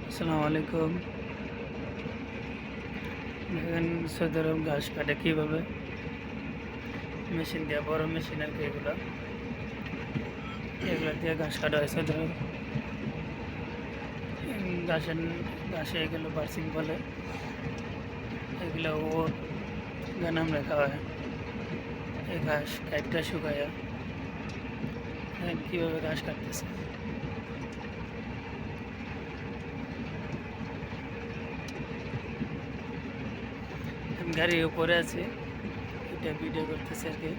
আসসালামু আলাইকুম। দেখেন সৌদি আরব ঘাস কাটে কীভাবে, মেশিন দিয়ে, বড় মেশিন আর কি। এগুলো দিয়ে ঘাস কাটা হয় সৌদি আরব। ঘাসের ঘাসে এগুলো বার্সিং বলে। এগুলো ওট গানাম রাখা হয়। এই ঘাস কাটটা শুকায়া দেখেন কীভাবে ঘাস কাটতেছে। আমি গাড়ির উপরে আছি, এটা ভিডিও করতেছে আর কি।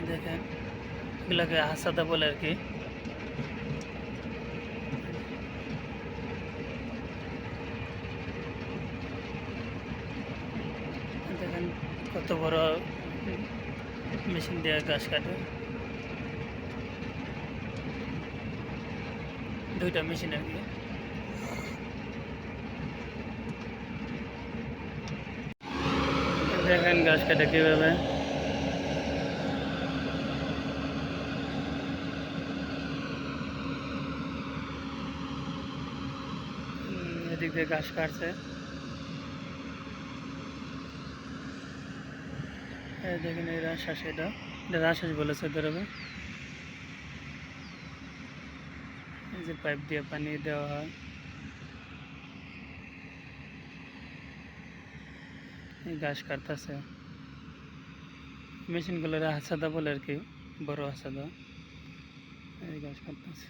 দেখেন এগুলাকে হাসাদা বলে আর কি। দেখেন কত বড় মেশিন দিয়ে ঘাস কাটে। দুইটা মেশিন আর কি। দেখেন ঘাস কাটে কীভাবে। এদিক দিয়ে ঘাস কাটছে। দেখেন এই রাজশাঁস, এটা রাজশাঁস বলে সৌদি আরবে। এই যে পাইপ দিয়ে পানি দেওয়া হয়। এই ঘাস কাটতেছে মেশিনগুলোর হাসাদা বলে আর কি, বড় হাসাদা। এই ঘাস কাটতেছে।